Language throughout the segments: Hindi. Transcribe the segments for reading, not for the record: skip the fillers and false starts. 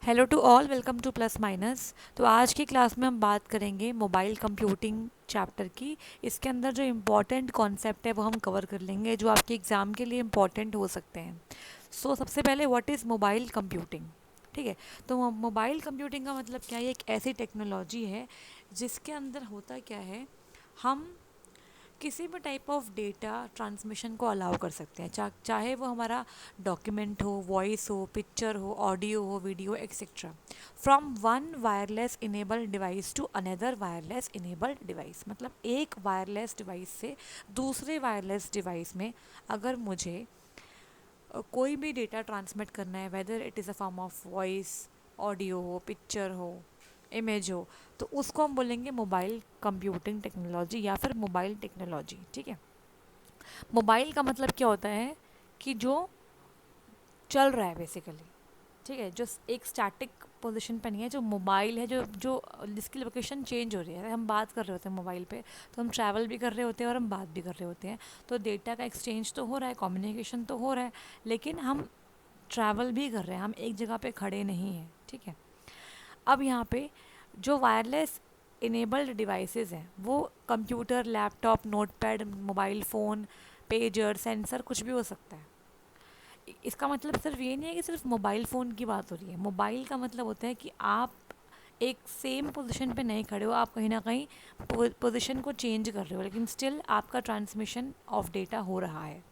Hello to all, welcome to plus minus. तो आज की क्लास में हम बात करेंगे मोबाइल कंप्यूटिंग चैप्टर की। इसके अंदर जो इम्पोर्टेंट कॉन्सेप्ट है वो हम कवर कर लेंगे जो आपके एग्ज़ाम के लिए इम्पोर्टेंट हो सकते हैं। सबसे पहले व्हाट इज़ मोबाइल कंप्यूटिंग। ठीक है, तो मोबाइल कंप्यूटिंग का मतलब क्या है? ये एक ऐसी टेक्नोलॉजी है जिसके अंदर होता क्या है, हम किसी भी टाइप ऑफ डेटा ट्रांसमिशन को अलाउ कर सकते हैं, चाहे वो हमारा डॉक्यूमेंट हो, वॉइस हो, पिक्चर हो, ऑडियो हो, video etcetera, from one wireless enabled device to another wireless enabled device. मतलब एक वायरलेस डिवाइस से दूसरे वायरलेस डिवाइस में अगर मुझे कोई भी डेटा ट्रांसमिट करना है, whether it is a form of voice, audio हो, पिक्चर हो, इमेज हो, तो उसको हम बोलेंगे मोबाइल कंप्यूटिंग टेक्नोलॉजी या फिर मोबाइल टेक्नोलॉजी। ठीक है, मोबाइल का मतलब क्या होता है कि जो चल रहा है बेसिकली। ठीक है, जो एक स्टैटिक पोजीशन पे नहीं है, जो मोबाइल है, जो जो जिसकी लोकेशन चेंज हो रही है। हम बात कर रहे होते हैं मोबाइल पे, तो हम ट्रैवल भी कर रहे होते हैं और हम बात भी कर रहे होते हैं। तो डेटा का एक्सचेंज तो हो रहा है, कम्युनिकेशन तो हो रहा है, लेकिन हम ट्रैवल भी कर रहे हैं, हम एक जगह पे खड़े नहीं हैं। ठीक है, अब यहाँ पे जो वायरलेस इनेबल्ड डिवाइसेस हैं वो computer, laptop, notepad, mobile phone, pager, sensor, कुछ भी हो सकता है। इसका मतलब सिर्फ ये नहीं है कि सिर्फ मोबाइल फ़ोन की बात हो रही है। मोबाइल का मतलब होता है कि आप एक सेम पोजीशन पे नहीं खड़े हो, आप कहीं ना कहीं पोजीशन को चेंज कर रहे हो, लेकिन स्टिल आपका ट्रांसमिशन ऑफ डेटा हो रहा है।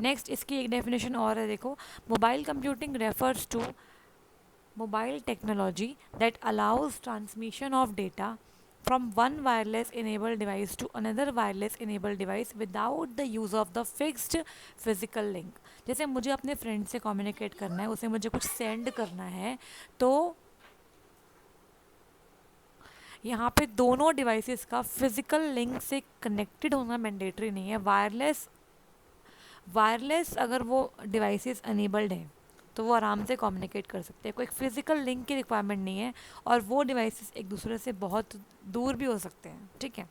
नेक्स्ट, इसकी एक डेफिनेशन और है, देखो। Mobile computing refers to mobile technology that allows transmission of data from one wireless enabled device to another wireless enabled device without the use of the fixed physical link। जैसे मुझे अपने फ्रेंड से कम्युनिकेट करना है, उसे मुझे कुछ सेंड करना है, तो यहाँ पे दोनों डिवाइसेस का फिजिकल लिंक से कनेक्टेड होना मैंडेटरी नहीं है। वायरलेस वायरलेस अगर वो डिवाइसेस अनेबल्ड हैं तो वो आराम से कम्युनिकेट कर सकते हैं, कोई फिजिकल लिंक की रिक्वायरमेंट नहीं है। और वो डिवाइसेस एक दूसरे से बहुत दूर भी हो सकते हैं। ठीक है,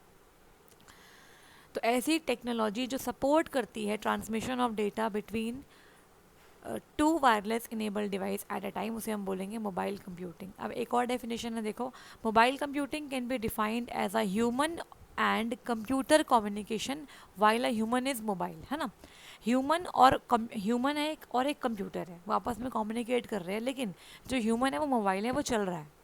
तो ऐसी टेक्नोलॉजी जो सपोर्ट करती है transmission of data between two wireless enabled device at a time, उसे हम बोलेंगे मोबाइल कंप्यूटिंग। अब एक और डेफिनेशन है, देखो। Mobile computing can be defined as a human and computer communication while a human is mobile, है ना। ह्यूमन है और एक कंप्यूटर है, वो आपस में कम्युनिकेट कर रहे हैं, लेकिन जो ह्यूमन है वो मोबाइल है, वो चल रहा है।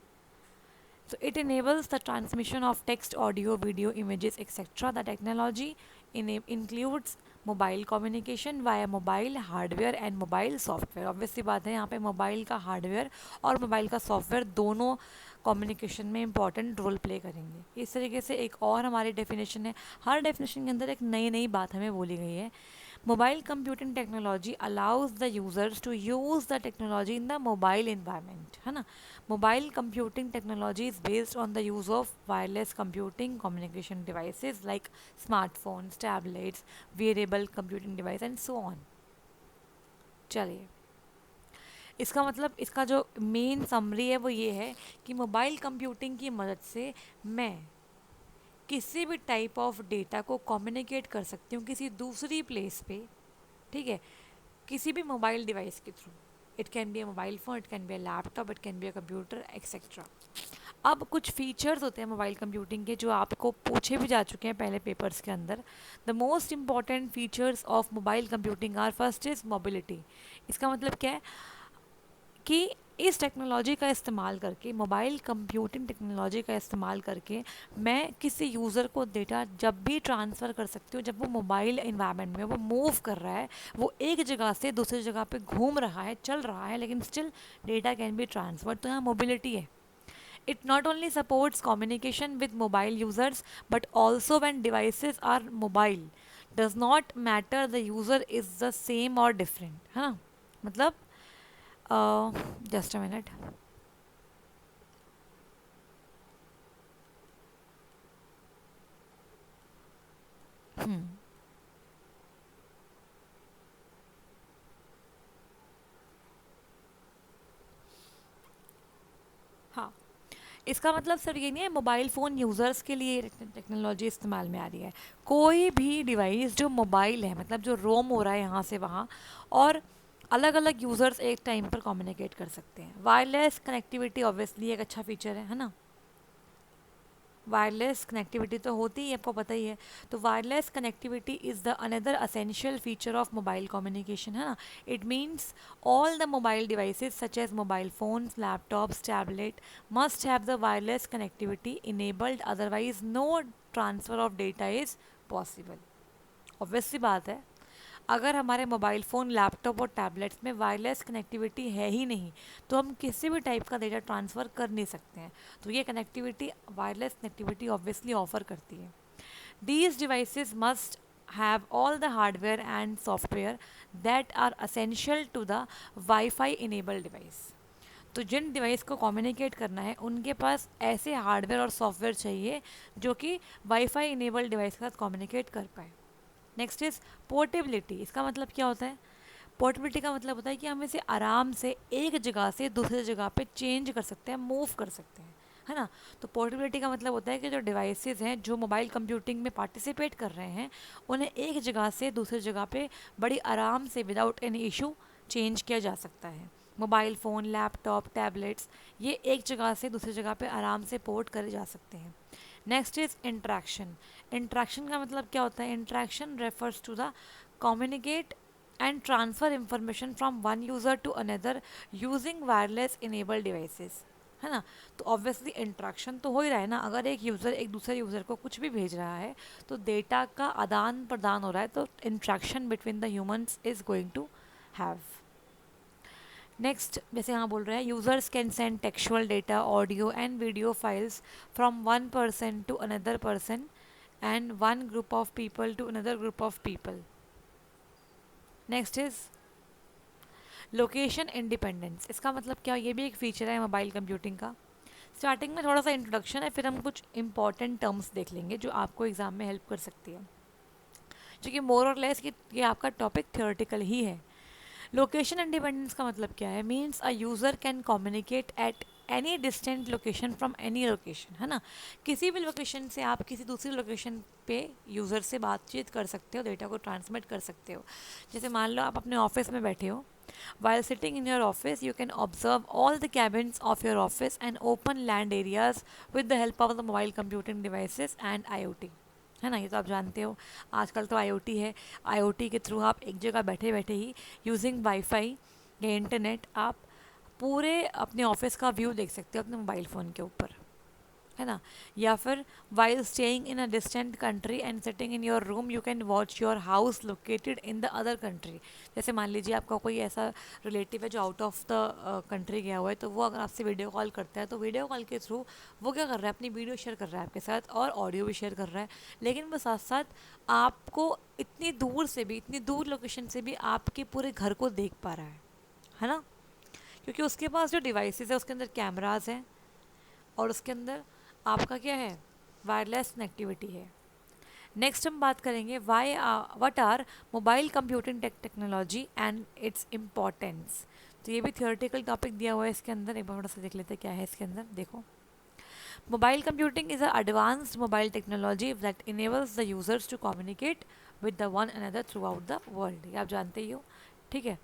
So it enables the transmission of text, audio, video, images, etc. The technology includes mobile communication via mobile hardware and mobile software. Obviously बात है, यहाँ पे मोबाइल का हार्डवेयर और मोबाइल का सॉफ्टवेयर दोनों कम्युनिकेशन में इंपॉर्टेंट रोल प्ले करेंगे। इस तरीके से एक और हमारी डेफिनेशन है, हर डेफिनेशन के अंदर एक नई नई बात हमें बोली गई है। Mobile computing technology allows the users to use the technology in the mobile environment, है ना। Mobile computing technology is based on the use of wireless computing communication devices like smartphones, tablets, wearable computing device and so on। चलिए, इसका मतलब, इसका जो मेन समरी है वो ये है कि मोबाइल कंप्यूटिंग की मदद से मैं किसी भी टाइप ऑफ डेटा को कम्युनिकेट कर सकती हूँ किसी दूसरी प्लेस पे। ठीक है, किसी भी मोबाइल डिवाइस के through. It can be a mobile phone, it can be a laptop, it can be a computer etcetera. अब कुछ फीचर्स होते हैं मोबाइल कंप्यूटिंग के जो आपको पूछे भी जा चुके हैं पहले पेपर्स के अंदर। The most important features of mobile computing are, first is mobility. इसका मतलब क्या है कि इस टेक्नोलॉजी का इस्तेमाल करके, मोबाइल कंप्यूटिंग टेक्नोलॉजी का इस्तेमाल करके, मैं किसी यूज़र को डेटा जब भी ट्रांसफ़र कर सकती हूँ, जब वो मोबाइल इन्वायरमेंट में वो मूव कर रहा है, वो एक जगह से दूसरी जगह पे घूम रहा है, चल रहा है, लेकिन still data can be transfer. तो यहाँ मोबिलिटी है। It not only supports communication with mobile users but also when devices are mobile, does not matter the user is the same और डिफरेंट, है ना। मतलब जस्ट अ मिनट। हाँ, इसका मतलब सिर्फ ये नहीं है मोबाइल फ़ोन यूज़र्स के लिए टेक्नोलॉजी इस्तेमाल में आ रही है। कोई भी डिवाइस जो मोबाइल है, मतलब जो रोम हो रहा है यहाँ से वहाँ, और अलग अलग यूज़र्स एक टाइम पर कम्युनिकेट कर सकते हैं। वायरलेस कनेक्टिविटी ऑब्वियसली एक अच्छा फीचर है ना। वायरलेस कनेक्टिविटी तो होती ही आपको पता ही है। तो wireless connectivity is the another essential feature of mobile communication, है ना। It means all the mobile devices such as mobile phones, laptops, tablet must have the wireless connectivity enabled, otherwise no transfer of data is possible. Obviously बात है, अगर हमारे मोबाइल फ़ोन, लैपटॉप और टैबलेट्स में वायरलेस कनेक्टिविटी है ही नहीं, तो हम किसी भी टाइप का डेटा ट्रांसफ़र कर नहीं सकते हैं। तो ये connectivity, wireless connectivity obviously offer करती है। These devices must have all the hardware and software that are essential to the wifi enabled device. तो जिन डिवाइस को कम्युनिकेट करना है उनके पास ऐसे हार्डवेयर और सॉफ्टवेयर चाहिए जो कि वाईफाई इनेबल्ड डिवाइस के साथ कम्युनिकेट कर पाए। Next is portability. इसका मतलब क्या होता है? पोर्टेबिलिटी का मतलब होता है कि हम इसे आराम से एक जगह से दूसरी जगह पे चेंज कर सकते हैं, मूव कर सकते हैं, है ना। तो पोर्टेबिलिटी का मतलब होता है कि जो डिवाइसेस हैं जो मोबाइल कंप्यूटिंग में पार्टिसिपेट कर रहे हैं, उन्हें एक जगह से दूसरी जगह पे बड़ी आराम से विदाउट एनी इशू चेंज किया जा सकता है। मोबाइल फ़ोन, लैपटॉप, टैबलेट्स, ये एक जगह से दूसरी जगह पे आराम से पोर्ट करे जा सकते हैं। Next is interaction. इंट्रैक्शन का मतलब क्या होता है? Interaction refers to the communicate and transfer information from one user to another using wireless enabled devices, है ना। तो ऑब्वियसली इंट्रैक्शन तो हो ही रहा है ना। अगर एक यूज़र एक दूसरे यूज़र को कुछ भी भेज रहा है तो डेटा का आदान प्रदान हो रहा है, तो interaction between the humans is going to have. Next, जैसे यहाँ बोल रहे हैं, users can send textual data, audio and video files from one person to another person and one group of people to another group of people. Next is location independence. इसका मतलब क्या? ये भी एक फीचर है मोबाइल कंप्यूटिंग का। स्टार्टिंग में थोड़ा सा इंट्रोडक्शन है, फिर हम कुछ इंपॉर्टेंट टर्म्स देख लेंगे जो आपको एग्जाम में हेल्प कर सकती है, क्योंकि मोर और लेस ये आपका टॉपिक थियोरेटिकल ही है। लोकेशन इंडिपेंडेंस का मतलब क्या है? Means a user can communicate at any distant location from any location, है ना। किसी भी लोकेशन से आप किसी दूसरी लोकेशन पे यूज़र से बातचीत कर सकते हो, डेटा को ट्रांसमिट कर सकते हो। जैसे मान लो आप अपने ऑफिस में बैठे हो, while sitting in your office you can observe all the cabins of your office and open land areas with the help of the mobile computing devices and IoT, है ना। ये तो आप जानते हो, आजकल तो IoT है। IoT के थ्रू आप एक जगह बैठे बैठे ही यूजिंग वाईफाई या इंटरनेट आप पूरे अपने ऑफिस का व्यू देख सकते हो अपने मोबाइल फ़ोन के ऊपर, है ना। या फिर while staying in a distant country and sitting in your room you can watch your house located in the other country. जैसे मान लीजिए आपका कोई ऐसा रिलेटिव है जो आउट ऑफ द कंट्री गया हुआ है, तो वो अगर आपसे वीडियो कॉल करता है तो वीडियो कॉल के थ्रू वो क्या कर रहा है? अपनी वीडियो शेयर कर रहा है आपके साथ और ऑडियो भी शेयर कर रहा है, लेकिन वो साथ साथ आपको इतनी दूर से भी, इतनी दूर लोकेशन से भी आपके पूरे घर को देख पा रहा है ना। क्योंकि उसके पास जो डिवाइसेस है उसके अंदर कैमराज हैं और उसके अंदर आपका क्या है? वायरलेस कनेक्टिविटी है। नेक्स्ट हम बात करेंगे what are mobile computing technology and its importance. तो ये भी थियोरेटिकल टॉपिक दिया हुआ है इसके अंदर। एक बार थोड़ा सा देख लेते हैं क्या है इसके अंदर। देखो, mobile computing is a advanced mobile technology that enables the users to communicate with the one another throughout the world. ये आप जानते ही हो, ठीक है।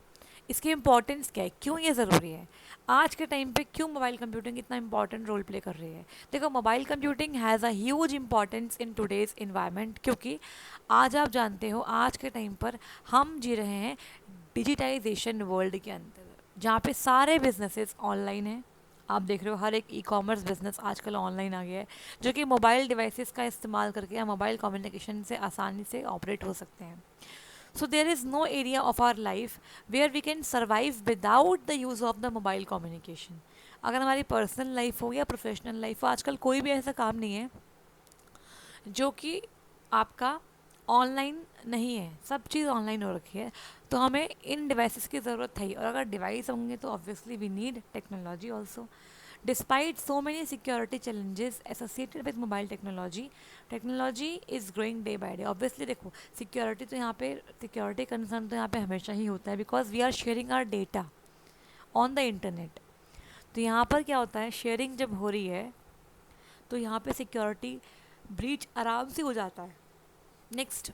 इसकी इंपॉर्टेंस क्या है, क्यों ये ज़रूरी है, आज के टाइम पे क्यों मोबाइल कंप्यूटिंग इतना इंपॉर्टेंट रोल प्ले कर रही है? देखो, mobile computing has a huge importance in today's environment, क्योंकि आज आप जानते हो आज के टाइम पर हम जी रहे हैं डिजिटाइजेशन वर्ल्ड के अंदर, जहाँ पे सारे बिजनेसेस ऑनलाइन हैं। आप देख रहे हो हर एक ई कॉमर्स बिजनेस आजकल ऑनलाइन आ गया है, जो कि मोबाइल डिवाइसेस का इस्तेमाल करके या मोबाइल कम्युनिकेशन से आसानी से ऑपरेट हो सकते हैं। So there is no area of our life where we can survive without the use of the mobile communication. अगर हमारी पर्सनल लाइफ हो या प्रोफेशनल लाइफ हो, आजकल कोई भी ऐसा काम नहीं है जो कि आपका ऑनलाइन नहीं है, सब चीज़ ऑनलाइन हो रखी है। तो हमें इन डिवाइसेस की ज़रूरत है, और अगर डिवाइस होंगे तो obviously we need technology also. Despite so many security challenges associated with mobile technology is growing day by day. Obviously देखो, सिक्योरिटी तो यहाँ पे, सिक्योरिटी कंसर्न तो यहाँ पे हमेशा ही होता है, because we are sharing our data on the internet. तो यहाँ पर क्या होता है, शेयरिंग जब हो रही है तो यहाँ पे सिक्योरिटी ब्रीच आराम से हो जाता है। नेक्स्ट,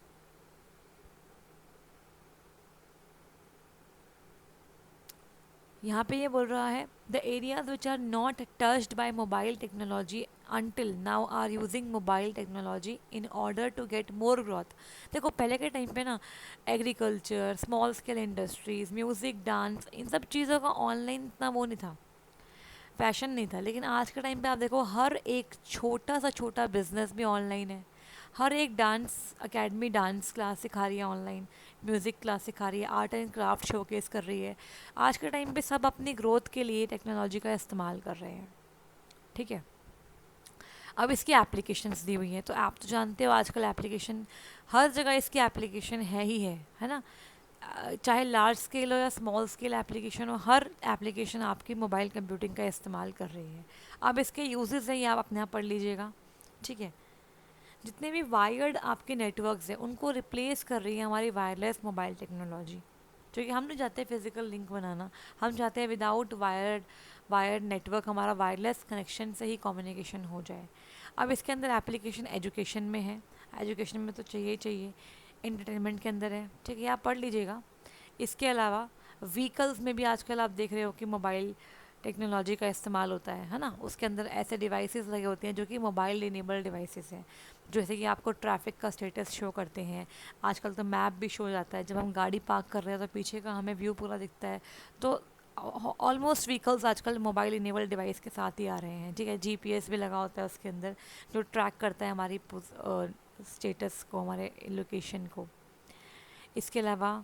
यहाँ पे ये बोल रहा है the areas which are not touched by mobile technology until now are using mobile technology in order to get more growth. देखो पहले के टाइम पे ना agriculture, small scale industries, music, dance, इन सब चीज़ों का ऑनलाइन इतना वो नहीं था, फैशन नहीं था। लेकिन आज के टाइम पे आप देखो हर एक छोटा सा छोटा बिजनेस भी ऑनलाइन है। हर एक डांस एकेडमी डांस क्लास सिखा रही है ऑनलाइन, म्यूज़िक क्लास सिखा रही है, आर्ट एंड क्राफ्ट शोकेस कर रही है। आज के टाइम पे सब अपनी ग्रोथ के लिए टेक्नोलॉजी का इस्तेमाल कर रहे हैं। ठीक है, अब इसकी एप्लीकेशंस दी हुई हैं, तो आप तो जानते हो आजकल एप्लीकेशन हर जगह इसकी एप्लीकेशन है ही है ना। चाहे लार्ज स्केल हो या स्मॉल स्केल एप्लीकेशन हो, हर एप्लीकेशन आपकी मोबाइल कंप्यूटिंग का इस्तेमाल कर रही है। अब इसके यूजेस हैं ये आप अपने आप पढ़ लीजिएगा। ठीक है, जितने भी वायर्ड आपके नेटवर्क्स हैं उनको रिप्लेस कर रही है हमारी वायरलेस मोबाइल टेक्नोलॉजी। क्योंकि हम नहीं चाहते फिजिकल लिंक बनाना, हम चाहते हैं विदाउट वायर्ड नेटवर्क हमारा वायरलेस कनेक्शन से ही कम्युनिकेशन हो जाए। अब इसके अंदर एप्लीकेशन एजुकेशन में है, एजुकेशन में तो चाहिए ही चाहिए, एंटरटेनमेंट के अंदर है। ठीक है, आप पढ़ लीजिएगा। इसके अलावा व्हीकल्स में भी आजकल आप देख रहे हो कि मोबाइल टेक्नोलॉजी का इस्तेमाल होता है ना। उसके अंदर ऐसे डिवाइसेस लगे होते हैं जो कि मोबाइल इनेबल्ड डिवाइसेस हैं, जैसे कि आपको ट्रैफिक का स्टेटस शो करते हैं। आजकल तो मैप भी शो हो जाता है, जब हम गाड़ी पार्क कर रहे हैं तो पीछे का हमें व्यू पूरा दिखता है। तो ऑलमोस्ट व्हीकल्स आजकल मोबाइल इनेबल्ड डिवाइस के साथ ही आ रहे हैं। ठीक है, जीपीएस भी लगा होता है उसके अंदर, जो ट्रैक करता है हमारी स्टेटस को, हमारे लोकेशन को। इसके अलावा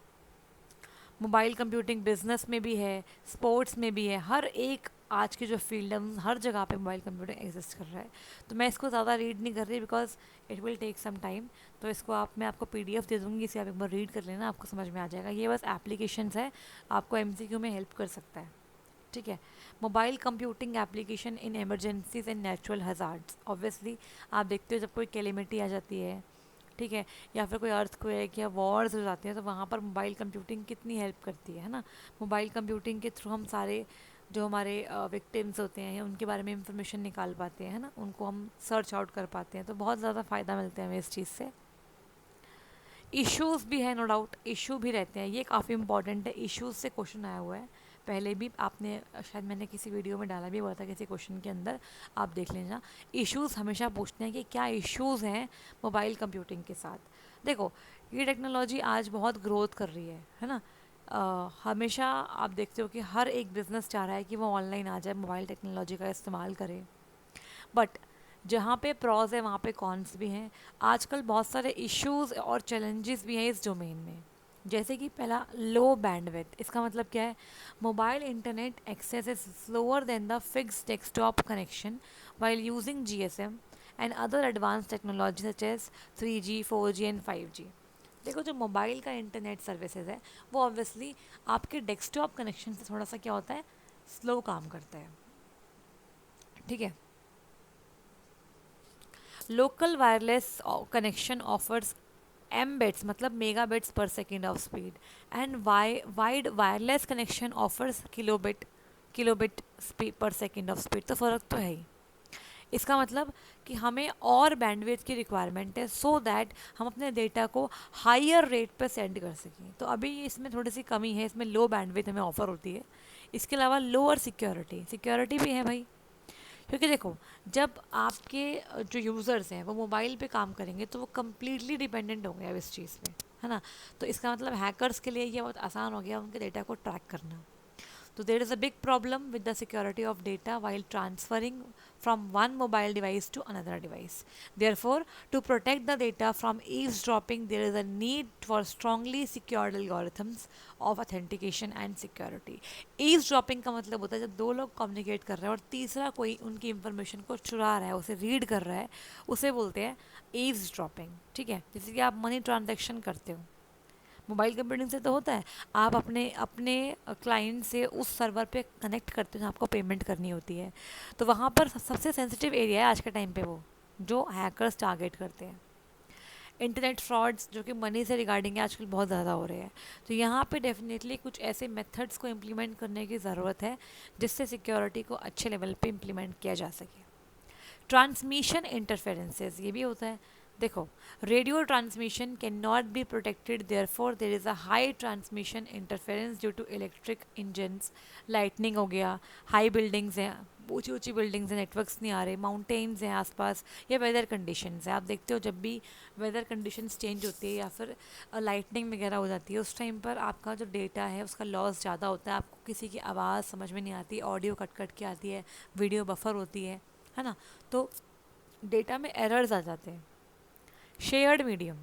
मोबाइल कंप्यूटिंग बिजनेस में भी है, स्पोर्ट्स में भी है, हर एक आज की जो फील्ड है हर जगह पे मोबाइल कंप्यूटिंग एग्जिस्ट कर रहा है। तो मैं इसको ज़्यादा रीड नहीं कर रही because it will take some time. तो इसको मैं आपको पीडीएफ दे दूँगी, इसे आप एक बार रीड कर लेना, आपको समझ में आ जाएगा। ये बस एप्लीकेशंस है, आपको एमसीक्यू में हेल्प कर सकता है। ठीक है, mobile computing application in emergencies and natural hazards. Obviously आप देखते हो जब कोई कैलेमिटी आ जाती है, ठीक है, या फिर कोई अर्थक्वेक या वॉर्स हो जाते हैं, तो वहाँ पर मोबाइल कंप्यूटिंग कितनी हेल्प करती है ना। मोबाइल कंप्यूटिंग के थ्रू हम सारे जो हमारे विक्टिम्स होते हैं उनके बारे में इंफॉर्मेशन निकाल पाते हैं, है ना, उनको हम सर्च आउट कर पाते हैं। तो बहुत ज़्यादा फ़ायदा मिलता है हमें इस चीज़ से। इश्यूज़ भी है, नो डाउट इशू भी रहते हैं, ये काफ़ी इंपॉर्टेंट है। इश्यूज़ से क्वेश्चन आया हुआ है पहले भी, आपने शायद मैंने किसी वीडियो में डाला भी हुआ था किसी क्वेश्चन के अंदर, आप देख लेना। इश्यूज़ हमेशा पूछते हैं कि क्या इश्यूज़ हैं मोबाइल कंप्यूटिंग के साथ। देखो ये टेक्नोलॉजी आज बहुत ग्रोथ कर रही है ना। हमेशा आप देखते हो कि हर एक बिज़नेस चाह रहा है कि वो ऑनलाइन आ जाए, मोबाइल टेक्नोलॉजी का इस्तेमाल करे। बट जहाँ पे प्रॉज है वहाँ पे कॉन्स भी हैं। आजकल बहुत सारे इश्यूज और चैलेंजेस भी हैं इस डोमेन में। जैसे कि पहला, लो बैंडविड्थ। इसका मतलब क्या है? Mobile internet access is slower than the fixed desktop connection while using GSM and other advance technology such as 3G 4G and 5G। देखो जो मोबाइल का इंटरनेट सर्विसेज है वो ऑब्वियसली आपके डेस्कटॉप कनेक्शन से थोड़ा सा क्या होता है, स्लो काम करता है। ठीक है, local wireless connection offers mbits मतलब मेगाबिट्स पर second of speed and wide wireless connection offers kilobit पर सेकेंड ऑफ स्पीड। तो फ़र्क तो है ही। इसका मतलब कि हमें और बैंडविड्थ की रिक्वायरमेंट है सो दैट हम अपने डेटा को हायर रेट पर सेंड कर सकें। तो अभी इसमें थोड़ी सी कमी है, इसमें लो बैंडविड्थ हमें ऑफर होती है। इसके अलावा लोअर सिक्योरिटी भी है भाई, क्योंकि देखो जब आपके जो यूज़र्स हैं वो मोबाइल पे काम करेंगे तो वो कम्प्लीटली डिपेंडेंट हो गए अब इस चीज़ पे, है ना। तो इसका मतलब हैकर्स के लिए ये बहुत आसान हो गया उनके डेटा को ट्रैक करना। So there is a big problem with the security of data while transferring from one mobile device to another device. Therefore, to protect the data from eavesdropping, there is a need for strongly secured algorithms of authentication and security. Eavesdropping का मतलब होता है जब दो लोग कम्युनिकेट कर रहे हैं और तीसरा कोई उनकी इंफॉर्मेशन को चुरा रहा है, उसे रीड कर रहा है, उसे बोलते हैं ईव्सड्रॉपिंग। ठीक है, जैसे कि आप मनी ट्रांजैक्शन करते हो मोबाइल कंप्यूटिंग से तो होता है, आप अपने अपने क्लाइंट से उस सर्वर पे कनेक्ट करते हो जहाँ आपको पेमेंट करनी होती है। तो वहाँ पर सबसे सेंसिटिव एरिया है आज के टाइम पे वो जो हैकर्स टारगेट करते हैं। इंटरनेट फ्रॉड्स जो कि मनी से रिगार्डिंग है आजकल बहुत ज़्यादा हो रहे हैं। तो यहाँ पे डेफिनेटली कुछ ऐसे मेथड्स को इम्प्लीमेंट करने की ज़रूरत है जिससे सिक्योरिटी को अच्छे लेवल पे इम्प्लीमेंट किया जा सके। ट्रांसमिशन इंटरफेरेंसेस ये भी होता है। देखो, radio transmission can not be protected, therefore there is a high transmission interference due to electric engines, lightning हो गया, हाई बिल्डिंग्स हैं, ऊंची ऊंची बिल्डिंग्स हैं, नेटवर्क्स नहीं आ रहे, माउंटेन्स हैं आसपास, या वेदर कंडीशंस है। आप देखते हो जब भी वेदर कंडीशंस चेंज होती है या फिर लाइटनिंग वगैरह हो जाती है, उस टाइम पर आपका जो डेटा है उसका लॉस ज़्यादा होता है, आपको किसी की आवाज़ समझ में नहीं आती, ऑडियो कट कट के आती है, वीडियो बफर होती है ना, तो डेटा में एरर्स आ जाते हैं। Shared medium.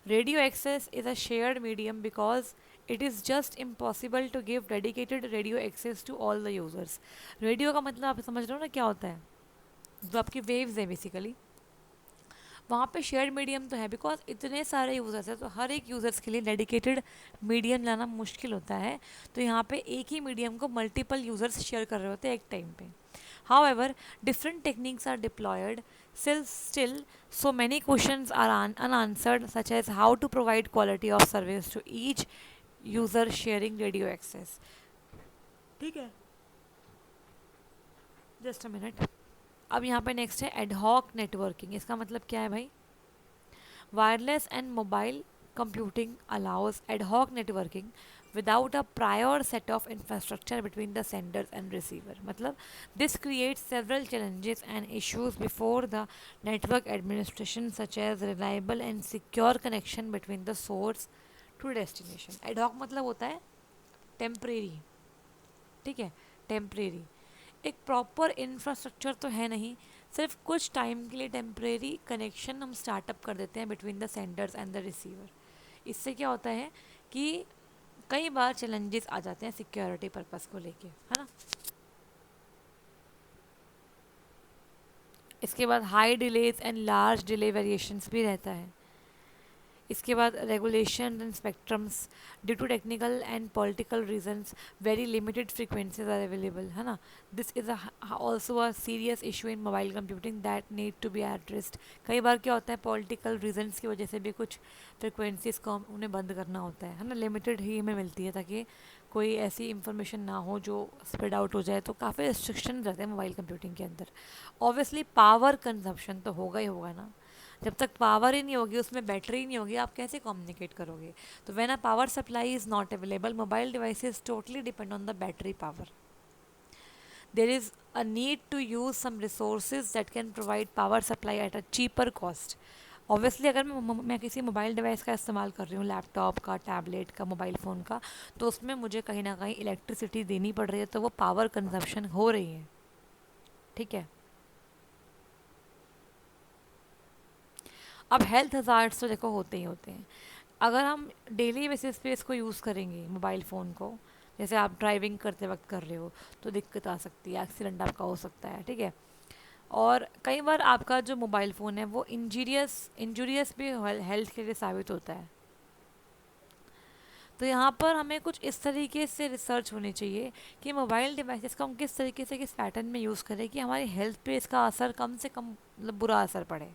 Radio access is a shared medium because it is just impossible to give dedicated radio access to all the users. Radio का मतलब आप समझ रहे हो ना क्या होता है, जो आपकी वेव्स है बेसिकली, वहाँ पे शेयर्ड मीडियम तो है बिकॉज इतने सारे यूज़र्स हैं, तो हर एक यूज़र्स के लिए डेडिकेटेड मीडियम लाना मुश्किल होता है। तो यहाँ पे एक ही मीडियम को मल्टीपल यूज़र्स शेयर कर रहे होते हैं एक टाइम पे। However, different techniques are deployed. Still, so many questions are unanswered, such as how to provide quality of service to each user sharing radio access. ठीक है, जस्ट अ मिनट। अब यहाँ पे नेक्स्ट है एडहॉक नेटवर्किंग। इसका मतलब क्या है भाई? Wireless and mobile computing allows ad hoc networking without a prior set of infrastructure between the senders and receiver. मतलब this creates several challenges and issues before the network administration, such as reliable and secure connection between the source to destination. Ad hoc मतलब होता है टेम्परेरी, ठीक है, टेम्परेरी। एक प्रॉपर इंफ्रास्ट्रक्चर तो है नहीं, सिर्फ कुछ टाइम के लिए टेम्परेरी कनेक्शन हम स्टार्टअप कर देते हैं between the Sanders and the receiver. इससे क्या होता है कि कई बार चैलेंजेस आ जाते हैं सिक्योरिटी पर्पस को लेके, है ना। इसके बाद high delays and large delay variations भी रहता है। इसके बाद regulation and spectrums, due to technical and political reasons very limited frequencies are available, है ना। This is also a serious issue in mobile computing that need to be addressed. कई बार क्या होता है पॉलिटिकल रीजंस की वजह से भी कुछ फ्रिक्वेंसीज को उन्हें बंद करना होता है ना, लिमिटेड ही हमें मिलती है ताकि कोई ऐसी इंफॉर्मेशन ना हो जो स्प्रेड आउट हो जाए, तो काफ़ी रिस्ट्रिक्शन रहते हैं मोबाइल कंप्यूटिंग के अंदर। ऑब्वियसली पावर कंजप्शन तो होगा ही होगा ना, जब तक पावर ही नहीं होगी, उसमें बैटरी नहीं होगी, आप कैसे कम्युनिकेट करोगे। तो when a power supply is not available, mobile devices totally depend on the battery power. There is a need to use some resources that can provide power supply at a cheaper cost. Obviously अगर मैं किसी मोबाइल डिवाइस का इस्तेमाल कर रही हूँ, लैपटॉप का, टैबलेट का, मोबाइल फ़ोन का, तो उसमें मुझे कहीं ना कहीं इलेक्ट्रिसिटी देनी पड़ रही है, तो वो पावर कंजप्शन हो रही है, ठीक है। अब हेल्थ हज़ार्ड्स तो देखो होते ही होते हैं। अगर हम डेली बेसिस पे इसको यूज़ करेंगे मोबाइल फ़ोन को, जैसे आप ड्राइविंग करते वक्त कर रहे हो, तो दिक्कत आ सकती है, एक्सीडेंट आपका हो सकता है, ठीक है। और कई बार आपका जो मोबाइल फ़ोन है वो इंजूरियस भी हेल्थ के लिए साबित होता है। तो यहाँ पर हमें कुछ इस तरीके से रिसर्च होनी चाहिए कि मोबाइल डिवाइसेस का हम किस तरीके से, किस पैटर्न में यूज़ करें कि हमारी हेल्थ पे इसका असर कम से कम, मतलब बुरा असर पड़े,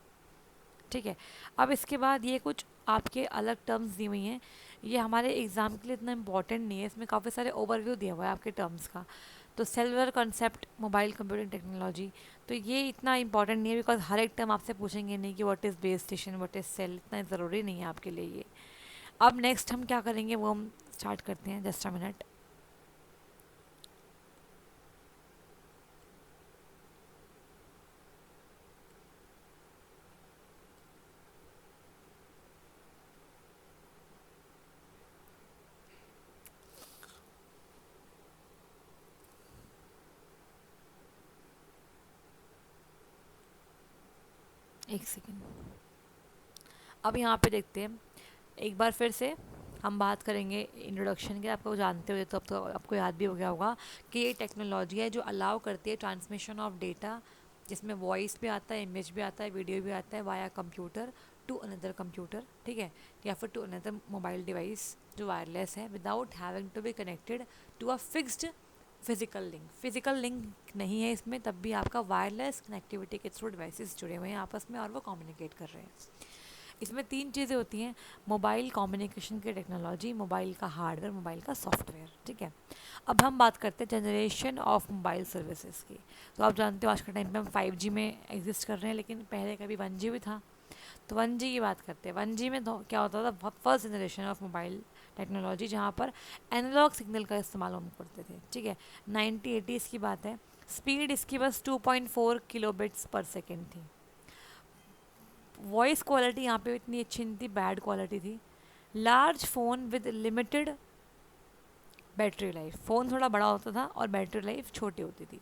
ठीक है। अब इसके बाद ये कुछ आपके अलग टर्म्स दी हुई हैं, ये हमारे एग्ज़ाम के लिए इतना इंपॉर्टेंट नहीं है, इसमें काफ़ी सारे ओवरव्यू दिया हुआ है आपके टर्म्स का। तो cellular concept mobile computing technology, तो ये इतना इंपॉर्टेंट नहीं है बिकॉज हर एक टर्म आपसे पूछेंगे नहीं कि what is base station, what is cell, इतना ज़रूरी नहीं है आपके लिए ये। अब नेक्स्ट हम क्या करेंगे वो हम स्टार्ट करते हैं, जस्ट अ मिनट। एक सेकेंड, अब यहाँ पे देखते हैं एक बार फिर से हम बात करेंगे इंट्रोडक्शन के। आपको जानते हो तो अब तो आपको याद भी हो गया होगा कि ये टेक्नोलॉजी है जो अलाउ करती है ट्रांसमिशन ऑफ डेटा, जिसमें वॉइस भी आता है, इमेज भी आता है, वीडियो भी आता है, via computer to another computer, ठीक है, या फिर टू अनदर मोबाइल डिवाइस जो वायरलेस है, without having to be connected to a fixed physical link. Physical link नहीं है इसमें, तब भी आपका वायरलेस कनेक्टिविटी के थ्रू डिवाइसेस जुड़े हुए हैं आपस में और वो कम्युनिकेट कर रहे हैं। इसमें तीन चीज़ें होती हैं, मोबाइल कम्युनिकेशन की टेक्नोलॉजी, मोबाइल का हार्डवेयर, मोबाइल का सॉफ्टवेयर, ठीक है। अब हम बात करते हैं जनरेशन ऑफ मोबाइल सर्विसेज की। तो आप जानते हो आज के टाइम पे हम 5G में एग्जिस्ट कर रहे हैं, लेकिन पहले कभी 1G भी था, तो 1G की बात करते हैं। 1G में क्या होता था, first generation of mobile technology, जहाँ पर एनालॉग सिग्नल का इस्तेमाल हम करते थे, ठीक है। 1980s की बात है। स्पीड इसकी बस 2.4 किलोबिट्स पर सेकेंड थी। वॉइस क्वालिटी यहाँ पे इतनी अच्छी नहीं थी, बैड क्वालिटी थी। Large phone with limited battery life, phone थोड़ा बड़ा होता था और बैटरी लाइफ छोटी होती थी,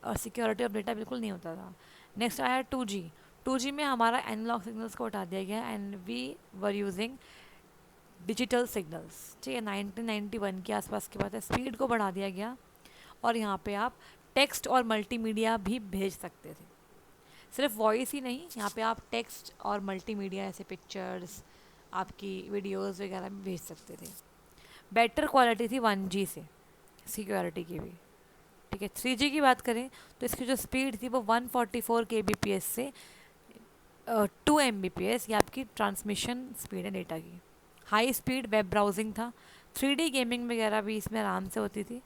और सिक्योरिटी ऑफ डेटा बिल्कुल नहीं होता था। नेक्स्ट आया 2G। 2G में हमारा एनालॉग सिग्नल्स को हटा दिया गया and we were using digital signals, ठीक है। 1991 के आसपास की बात है। स्पीड को बढ़ा दिया गया और यहाँ पे आप टेक्स्ट और मल्टीमीडिया भी भेज सकते थे। सिर्फ वॉइस ही नहीं, यहाँ पे आप टेक्स्ट और मल्टीमीडिया ऐसे पिक्चर्स, आपकी वीडियोस वगैरह भी भेज सकते थे। बेटर क्वालिटी थी 1G से, सिक्योरिटी की भी, ठीक है। 3G की बात करें तो इसकी जो स्पीड थी वो 144 kbps से 2 Mbps, ये आपकी ट्रांसमिशन स्पीड है डेटा की। हाई स्पीड वेब ब्राउजिंग था। 3D गेमिंग वगैरह भी इसमें आराम से होती थी,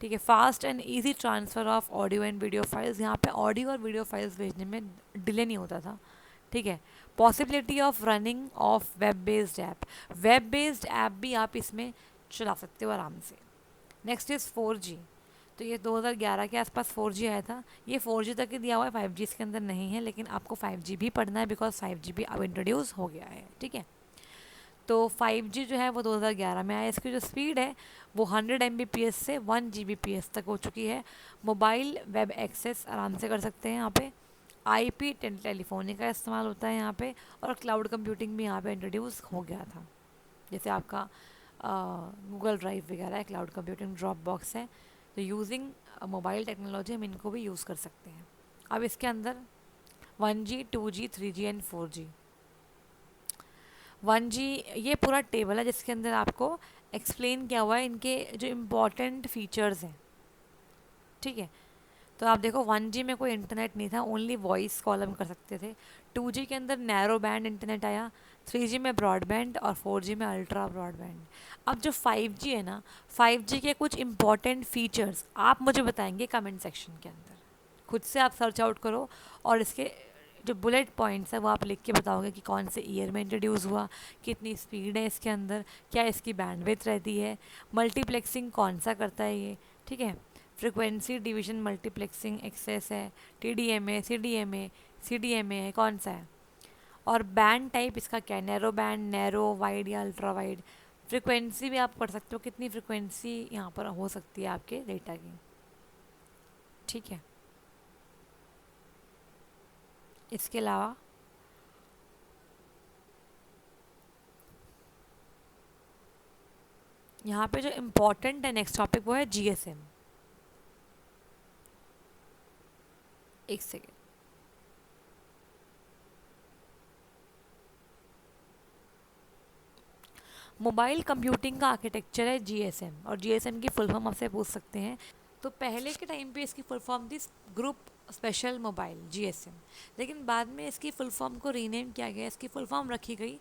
ठीक है। Fast and easy transfer of audio and video files, यहाँ पे ऑडियो और वीडियो फाइल्स भेजने में डिले नहीं होता था, ठीक है। Possibility of running of web based app, web based app भी आप इसमें चला सकते हो आराम से। Next is 4G। तो ये 2011 के आसपास 4G आया था। ये 4G तक ही दिया हुआ है, 5G इसके अंदर नहीं है, लेकिन आपको 5G भी पढ़ना है बिकॉज 5G भी अब इंट्रोड्यूस हो गया है, ठीक है। तो 5G जो है वो 2011 में आया। इसकी जो स्पीड है वो 100 Mbps से 1 Gbps तक हो चुकी है। मोबाइल वेब एक्सेस आराम से कर सकते हैं यहाँ पे। IP टेलीफोनी का इस्तेमाल होता है यहाँ पे, और क्लाउड कंप्यूटिंग भी यहाँ पे इंट्रोड्यूस हो गया था। जैसे आपका गूगल ड्राइव वगैरह है, क्लाउड कंप्यूटिंग, ड्रॉप बॉक्स है। तो यूजिंग मोबाइल टेक्नोलॉजी हम इनको भी यूज़ कर सकते हैं। अब इसके अंदर 1G, 2G, 3G and 4G। 1G ये पूरा टेबल है जिसके अंदर आपको एक्सप्लेन किया हुआ है इनके जो इम्पोर्टेंट फीचर्स हैं, ठीक है। तो आप देखो 1G में कोई इंटरनेट नहीं था, ओनली वॉइस कॉल हम कर सकते थे। 2G के अंदर नैरो बैंड इंटरनेट आया, 3G में ब्रॉडबैंड और 4G में अल्ट्रा ब्रॉडबैंड। अब जो 5G है ना, 5G के कुछ इंपॉर्टेंट फीचर्स आप मुझे बताएंगे कमेंट सेक्शन के अंदर। खुद से आप सर्च आउट करो और इसके जो बुलेट पॉइंट्स है वो आप लिख के बताओगे कि कौन से ईयर में इंट्रोड्यूस हुआ, कितनी स्पीड है इसके अंदर, क्या इसकी बैंडविड्थ रहती है, मल्टीप्लेक्सिंग कौन सा करता है ये, ठीक है। फ्रिक्वेंसी डिवीजन मल्टीप्लेक्सिंग एक्सेस है, TDMA, CDMA है, कौन सा है, और बैंड टाइप इसका क्या है, नैरो बैंड, नैरो, वाइड या अल्ट्रा वाइड। फ्रिक्वेंसी भी आप पढ़ सकते हो, कितनी फ्रिक्वेंसी यहाँ पर हो सकती है आपके डेटा की, ठीक है। इसके अलावा यहाँ पे जो इम्पोर्टेंट है नेक्स्ट टॉपिक वो है GSM। एक सेकेंड, मोबाइल कंप्यूटिंग का आर्किटेक्चर है GSM, और GSM की फुल फॉर्म आपसे पूछ सकते हैं। तो पहले के टाइम पे इसकी फुल फॉर्म थी ग्रुप स्पेशल मोबाइल, GSM, लेकिन बाद में इसकी फुल फॉर्म को रीनेम किया गया। इसकी फुल फॉर्म रखी गई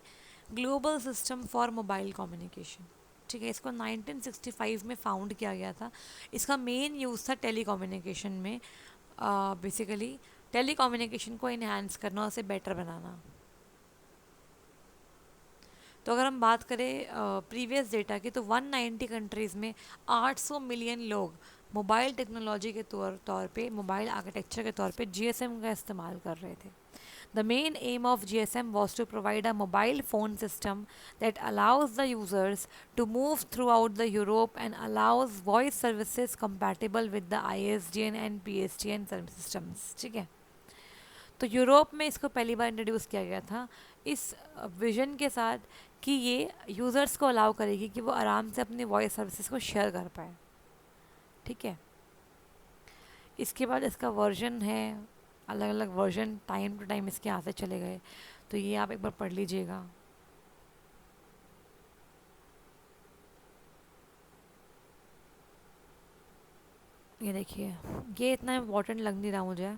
global system for mobile communication, ठीक है। इसको 1965 में फाउंड किया गया था। इसका मेन यूज़ था टेलीकम्युनिकेशन में, बेसिकली टेलीकम्युनिकेशन को इन्हांस करना और उसे बेटर बनाना। तो अगर हम बात करें प्रीवियस डेटा की, तो 190 कंट्रीज़ में 800 मिलियन लोग मोबाइल टेक्नोलॉजी के तौर पे, मोबाइल आर्किटेक्चर के तौर पे GSM का इस्तेमाल कर रहे थे। The main aim of GSM was to provide a mobile phone system that allows the users to move throughout the Europe and allows voice services compatible with the ISDN and PSTN systems, ठीक है। तो यूरोप में इसको पहली बार इंट्रोड्यूस किया गया था इस विजन के साथ कि ये यूज़र्स को अलाउ करेगी कि वो आराम से अपनी वॉइस सर्विसेज को शेयर कर पाए, ठीक है। इसके बाद इसका वर्जन है, अलग अलग वर्जन टाइम टू टाइम इसके आते चले गए, तो ये आप एक बार पढ़ लीजिएगा। ये देखिए, ये इतना इम्पोर्टेंट लग नहीं रहा मुझे।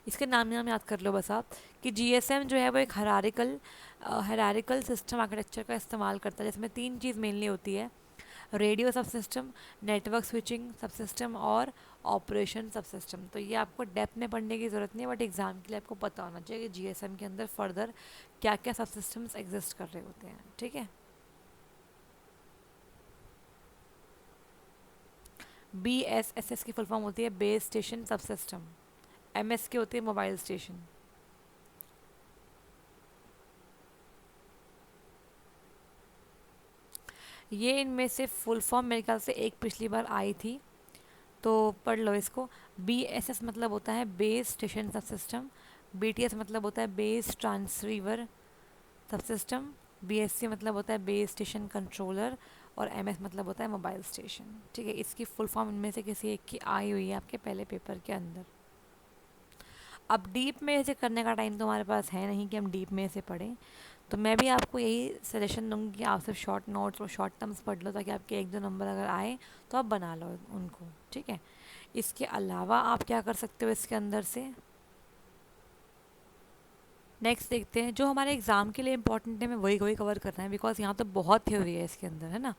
इसके नाम याद कर लो बस आप, कि GSM जो है वो एक हरारिकल सिस्टम आर्किटेक्चर का इस्तेमाल करता है, जिसमें 3 चीज़ मेनली होती है। रेडियो सब सिस्टम, नेटवर्क स्विचिंग सब सिस्टम और ऑपरेशन सब सिस्टम। तो ये आपको डेप्थ में पढ़ने की ज़रूरत नहीं है, बट एग्ज़ाम के लिए आपको पता होना चाहिए कि जीएसएम के अंदर फर्दर क्या क्या सब सिस्टम्स एग्जिस्ट कर रहे होते हैं। ठीक है। BSSS की फुल फॉर्म होती है बेस स्टेशन सब सिस्टम। MS की होती है मोबाइल स्टेशन। ये इनमें से फुल फॉर्म मेरे ख्याल से एक पिछली बार आई थी, तो पढ़ लो इसको। BSS मतलब होता है बेस स्टेशन सब सिस्टम, BTS मतलब होता है बेस ट्रांससीवर सब सिस्टम, BSC मतलब होता है बेस स्टेशन कंट्रोलर, और MS मतलब होता है मोबाइल स्टेशन। ठीक है, इसकी फुल फॉर्म इनमें से किसी एक की आई हुई है आपके पहले पेपर के अंदर। अब डीप में इसे करने का टाइम तो हमारे पास है नहीं कि हम डीप में इसे पढ़ें, तो मैं भी आपको यही सजेशन दूंगी कि आप सिर्फ शॉर्ट नोट्स और शॉर्ट टर्म्स पढ़ लो, ताकि आपके एक दो नंबर अगर आए तो आप बना लो उनको। ठीक है। इसके अलावा आप क्या कर सकते हो इसके अंदर से, नेक्स्ट देखते हैं जो हमारे एग्ज़ाम के लिए इंपॉर्टेंट है, मैं वही वही कवर करना है, बिकॉज यहाँ तो बहुत थ्योरी है इसके अंदर, है ना।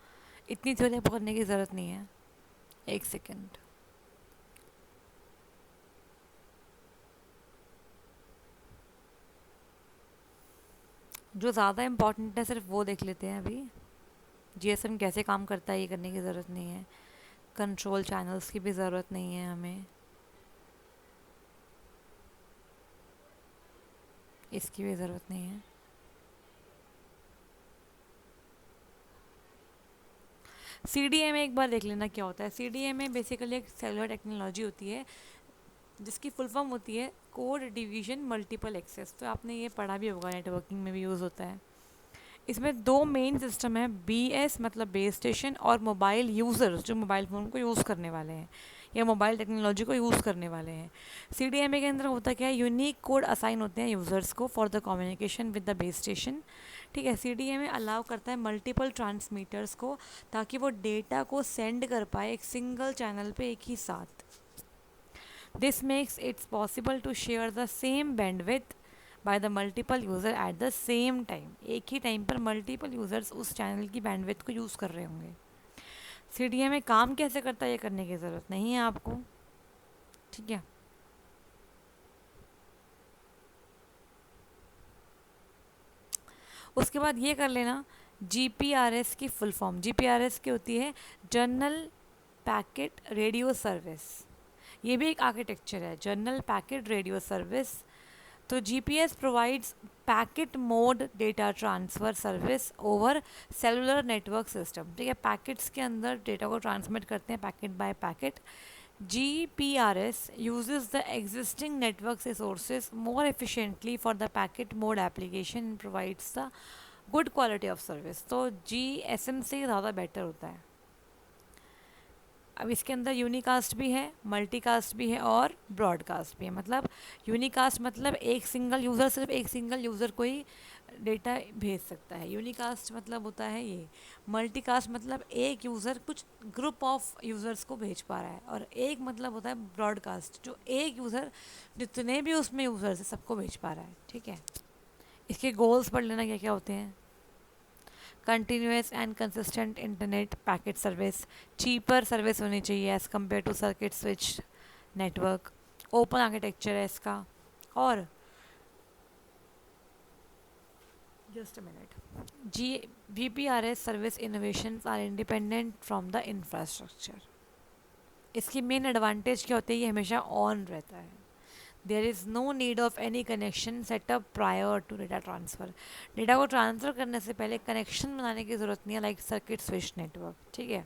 इतनी थ्योरी पकड़ने की ज़रूरत नहीं है। एक सेकेंड। जो ज़्यादा इम्पॉर्टेंट है सिर्फ वो देख लेते हैं अभी। जीएसएम कैसे काम करता है ये करने की ज़रूरत नहीं है, कंट्रोल चैनल्स की भी ज़रूरत नहीं है हमें, इसकी भी ज़रूरत नहीं है। CDMA एक बार देख लेना क्या होता है। CDMA बेसिकली एक सेलुलर टेक्नोलॉजी होती है जिसकी फुल फॉर्म होती है कोड डिवीजन मल्टीपल एक्सेस। तो आपने ये पढ़ा भी होगा, नेटवर्किंग में भी यूज़ होता है। इसमें दो मेन सिस्टम है, BS मतलब बेस स्टेशन, और मोबाइल यूज़र्स जो मोबाइल फ़ोन को यूज़ करने वाले हैं या मोबाइल टेक्नोलॉजी को यूज़ करने वाले हैं। CDMA के अंदर होता क्या है, यूनिक कोड असाइन होते हैं यूज़र्स को for the communication with the base station. ठीक है। CDMA अलाउ करता है मल्टीपल ट्रांसमीटर्स को, ताकि वो डेटा को सेंड कर पाए एक सिंगल चैनल पे एक ही साथ। This makes its possible to share the same bandwidth by the multiple user at the same time. एक ही टाइम पर मल्टीपल यूज़र्स उस चैनल की बैंडविड्थ को यूज़ कर रहे होंगे। CDMA काम कैसे करता है ये करने की ज़रूरत नहीं है आपको। ठीक है। उसके बाद ये कर लेना, GPRS की फुल फॉर्म। GPRS की होती है जर्नल पैकेट रेडियो सर्विस। ये भी एक आर्किटेक्चर है, जर्नल पैकेट रेडियो सर्विस। तो GPS provides packet mode data transfer service over cellular network system. ठीक है, पैकेट्स के अंदर डेटा को ट्रांसमिट करते हैं packet by packet. GPRS uses the existing network resources more efficiently for the packet mode application and provides the good quality of service। तो GSM से ज़्यादा बेटर होता है। अब इसके अंदर यूनिकास्ट भी है, मल्टीकास्ट भी है और ब्रॉडकास्ट भी है। मतलब यूनिकास्ट मतलब एक सिंगल यूज़र, सिर्फ एक सिंगल यूज़र को ही डेटा भेज सकता है, यूनिकास्ट मतलब होता है ये। मल्टीकास्ट मतलब एक यूज़र कुछ ग्रुप ऑफ यूज़र्स को भेज पा रहा है, और एक मतलब होता है ब्रॉडकास्ट, जो एक यूज़र जितने भी उसमें यूज़र्स है सबको भेज पा रहा है। ठीक है। इसके गोल्स पढ़ लेना क्या क्या होते हैं। Continuous and consistent internet packet service, cheaper service होनी चाहिए as compare to circuit switch network, open architecture है इसका, और just a minute, GPRS service innovations are independent from the infrastructure. इसकी मेन एडवांटेज क्या होती है, ये हमेशा ऑन रहता है। There is no need of any connection setup prior to data transfer. Data को ट्रांसफ़र करने से पहले कनेक्शन बनाने की ज़रूरत नहीं है, लाइक सर्किट स्विच नेटवर्क। ठीक है।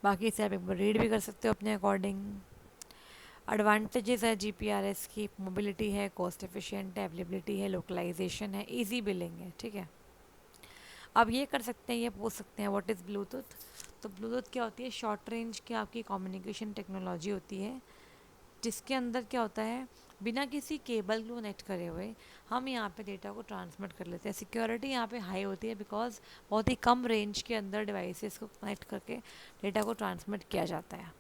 बाकी इसे आप एक बार रीड भी कर सकते हो अपने अकॉर्डिंग। एडवांटेजेस है GPRS की, मोबिलिटी है, कॉस्ट एफिशिएंट है, अवेलेबिलिटी है, लोकलाइजेशन है, इजी बिलिंग है। ठीक है। अब ये कर सकते हैं, ये पूछ सकते हैं व्हाट इज़ ब्लूटूथ। तो ब्लूटूथ क्या होती है, शॉर्ट रेंज की आपकी कम्युनिकेशन टेक्नोलॉजी होती है, जिसके अंदर क्या होता है, बिना किसी केबल को कनेक्ट करे हुए हम यहाँ पे डेटा को ट्रांसमिट कर लेते हैं। सिक्योरिटी यहाँ पे हाई होती है, बिकॉज बहुत ही कम रेंज के अंदर डिवाइसेस को कनेक्ट करके डेटा को ट्रांसमिट किया जाता है।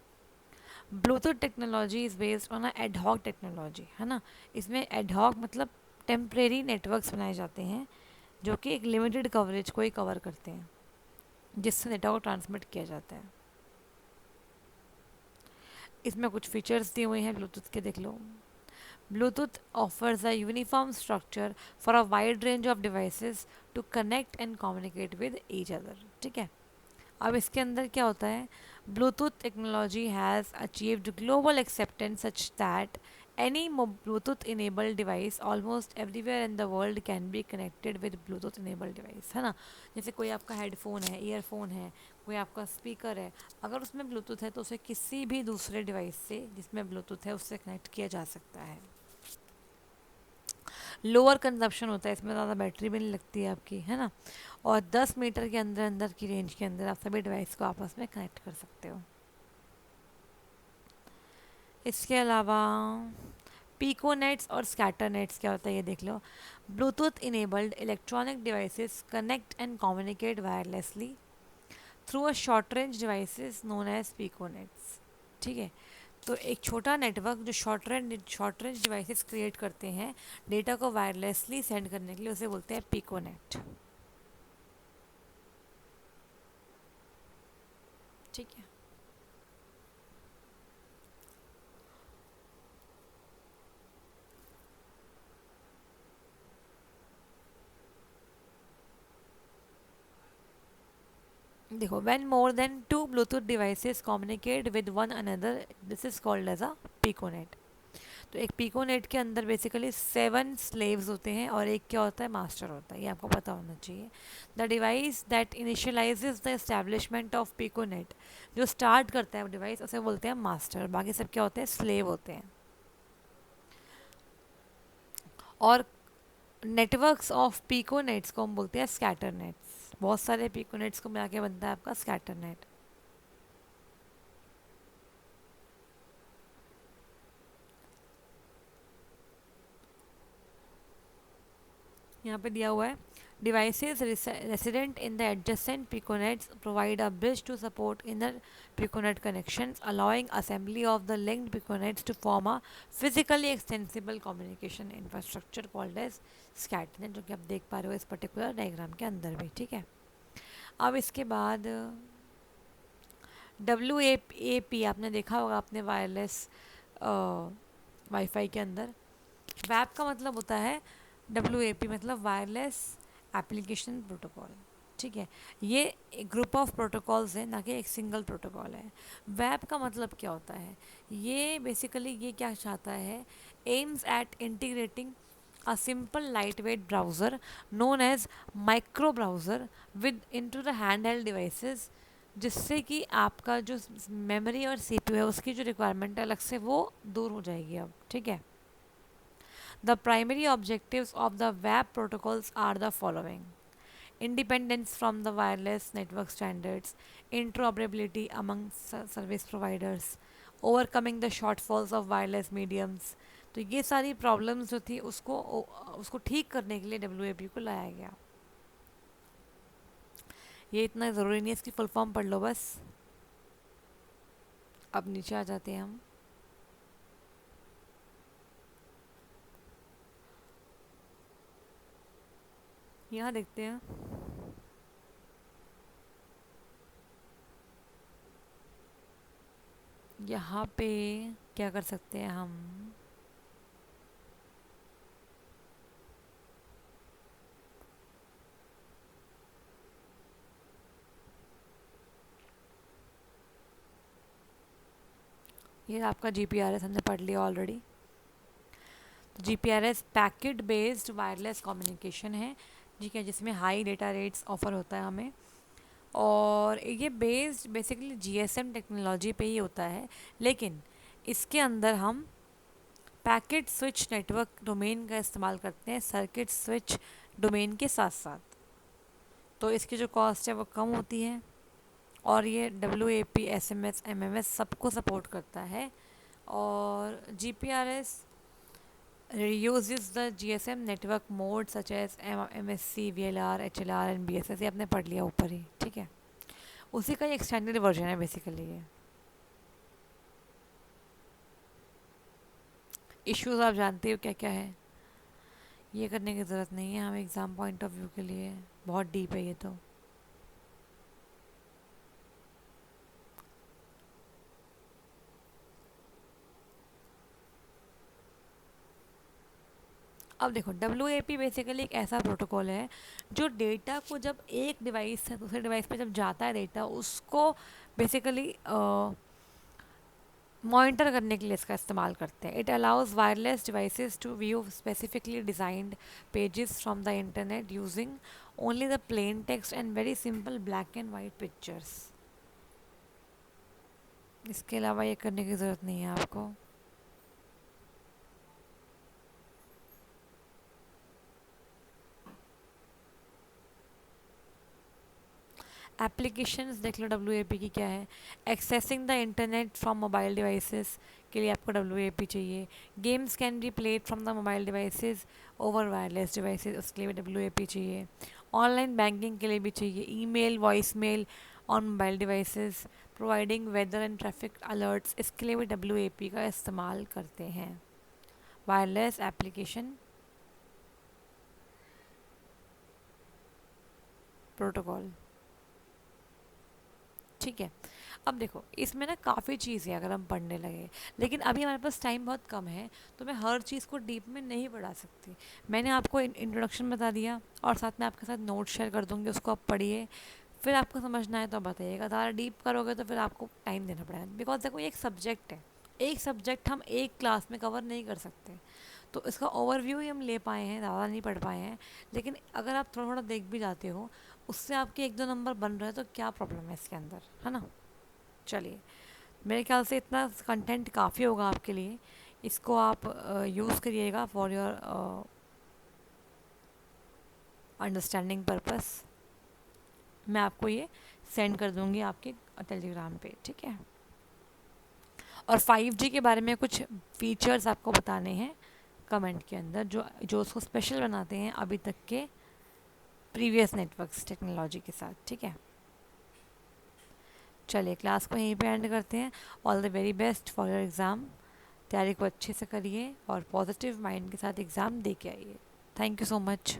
Bluetooth technology is based on ad hoc technology, है ना। इसमें एडहॉक मतलब टेम्परेरी नेटवर्क्स बनाए जाते हैं जो कि एक लिमिटेड कवरेज को ही कवर करते हैं। जिससे डेटा को ट्रांसमिट किया जाता है। इसमें कुछ फीचर्स दिए हुए हैं ब्लूटूथ के, देख लो। Bluetooth offers a uniform structure for a wide range of devices to connect and communicate with each other, ठीक है। अब इसके अंदर क्या होता है, Bluetooth technology has achieved global acceptance such that any Bluetooth enabled device almost everywhere in the world can be connected with Bluetooth enabled device, है ना। जैसे कोई आपका हेडफोन है, ईयरफोन है, कोई आपका स्पीकर है, अगर उसमें ब्लूटूथ है तो उसे किसी भी दूसरे डिवाइस से जिसमें ब्लूटूथ है उससे कनेक्ट किया जा सकता है। लोअर कंजप्शन होता है इसमें, ज़्यादा बैटरी भी नहीं लगती है आपकी, है ना। और 10 मीटर के अंदर अंदर की रेंज के अंदर आप सभी डिवाइस को आपस में कनेक्ट कर सकते हो। इसके अलावा पिकोनेट्स और स्कैटरनेट्स क्या होता है ये देख लो। Bluetooth enabled electronic devices connect and communicate wirelessly through a short range devices known as piconets, ठीक है। तो एक छोटा नेटवर्क जो शॉर्ट रेंज डिवाइसेस क्रिएट करते हैं डेटा को वायरलेसली सेंड करने के लिए, उसे बोलते हैं पिकोनेट, ठीक है। देखो, when more than two Bluetooth devices communicate with one another this is called as a piconet. तो एक पिकोनेट के अंदर बेसिकली 7 स्लेव्स होते हैं और एक क्या होता है, मास्टर होता है, ये आपको पता होना चाहिए। The device that initializes the establishment of piconet, जो स्टार्ट करता है डिवाइस, उसे बोलते हैं मास्टर, बाकी सब क्या होते हैं, स्लेव होते हैं। और नेटवर्क्स ऑफ पिकोनेट्स को हम बोलते हैं स्कैटरनेट्स। बहुत सारे पिकोनेट्स को मिला के बनता है आपका स्कैटरनेट। यहाँ पे दिया हुआ है, devices resident in the adjacent piconets provide a bridge to support inner piconet connections allowing assembly of the linked piconets to form a physically extensible communication infrastructure called as scatternet, जो कि आप देख पा रहे हो इस पर्टिकुलर डायग्राम के अंदर भी, ठीक है। अब इसके बाद WAP आपने देखा होगा अपने वायरलेस वाईफाई के अंदर। वैप का मतलब होता है, WAP मतलब वायरलेस एप्लीकेशन प्रोटोकॉल, ठीक है। ये एक ग्रुप ऑफ प्रोटोकॉल्स है, ना कि एक सिंगल प्रोटोकॉल है। वैप का मतलब क्या होता है, ये बेसिकली ये क्या चाहता है, aims at integrating a simple lightweight browser known as micro browser with into the handheld devices, जिससे कि आपका जो मेमोरी और CPU है उसकी जो रिक्वायरमेंट है अलग से वो दूर हो जाएगी अब, ठीक है। The primary objectives of the web protocols are the following: independence from the wireless network standards, interoperability among service providers, overcoming the shortfalls of wireless mediums। तो ये सारी प्रॉब्लम्स जो थी उसको ठीक करने के लिए WAP को लाया गया। ये इतना ज़रूरी नहीं है, इसकी फुल फॉर्म पढ़ लो बस। अब नीचे आ जाते हैं हम। यहाँ देखते हैं, यहाँ पे क्या कर सकते हैं हम, ये आपका GPRS हमने पढ़ लिया already. GPRS packet based wireless communication है, ठीक है, जिसमें हाई डेटा रेट्स ऑफर होता है हमें। और ये बेस्ड बेसिकली GSM टेक्नोलॉजी पे ही होता है, लेकिन इसके अंदर हम पैकेट स्विच नेटवर्क डोमेन का इस्तेमाल करते हैं सर्किट स्विच डोमेन के साथ साथ। तो इसकी जो कॉस्ट है वो कम होती है और ये WAP SMS MMS सबको सपोर्ट करता है। और GPRS uses the GSM network mode such as MSC, VLR, HLR and BSS, ये आपने पढ़ लिया ऊपर ही, ठीक है। उसी का ही एक्सटेंडेड वर्जन है बेसिकली ये। इश्यूज आप जानते हो क्या क्या है, ये करने की ज़रूरत नहीं है हमें एग्ज़ाम पॉइंट ऑफ व्यू के लिए, बहुत डीप है ये तो। अब देखो WAP बेसिकली एक ऐसा प्रोटोकॉल है जो डेटा को जब एक डिवाइस से दूसरे डिवाइस पे जब जाता है डेटा उसको बेसिकली मॉनिटर करने के लिए इसका इस्तेमाल करते हैं. It allows wireless devices to view specifically designed pages from the internet using only the plain text and very simple black and white pictures. इसके अलावा ये करने की ज़रूरत नहीं है आपको. एप्लीकेशंस देख लो WAP की क्या है. Accessing the internet from mobile devices के लिए आपको WAP चाहिए. Games can be played from the mobile devices over wireless devices, उसके लिए भी WAP चाहिए. ऑनलाइन बैंकिंग के लिए भी चाहिए. Email voice mail on mobile devices, providing weather and traffic alerts, इसके लिए भी WAP का इस्तेमाल करते हैं. Wireless application protocol. ठीक है. अब देखो इसमें ना काफ़ी चीज़ है अगर हम पढ़ने लगे, लेकिन अभी हमारे पास टाइम बहुत कम है तो मैं हर चीज़ को डीप में नहीं पढ़ा सकती. मैंने आपको इंट्रोडक्शन बता दिया और साथ में आपके साथ नोट शेयर कर दूँगी, उसको आप पढ़िए. फिर आपको समझना है तो आप बताइएगा. ज़्यादा डीप करोगे तो फिर आपको टाइम देना पड़ेगा, बिकॉज देखो ये एक सब्जेक्ट है. एक सब्जेक्ट हम एक क्लास में कवर नहीं कर सकते. तो इसका ओवरव्यू ही हम ले पाए हैं, ज़्यादा नहीं पढ़ पाए हैं. लेकिन अगर आप थोड़ा थोड़ा देख भी जाते हो उससे आपके 1-2 नंबर बन रहे हैं तो क्या प्रॉब्लम है इसके अंदर, है ना. चलिए, मेरे ख्याल से इतना कंटेंट काफ़ी होगा आपके लिए. इसको आप यूज़ करिएगा फॉर योर अंडरस्टैंडिंग पर्पस. मैं आपको ये सेंड कर दूँगी आपके टेलीग्राम पे, ठीक है. और 5G के बारे में कुछ फीचर्स आपको बताने हैं कमेंट के अंदर जो जो उसको स्पेशल बनाते हैं अभी तक के प्रीवियस नेटवर्क्स टेक्नोलॉजी के साथ, ठीक है. चलिए क्लास को यहीं पे एंड करते हैं. All the very best for your exam. तैयारी को अच्छे से करिए और पॉजिटिव माइंड के साथ एग्ज़ाम दे के आइए. Thank you so much.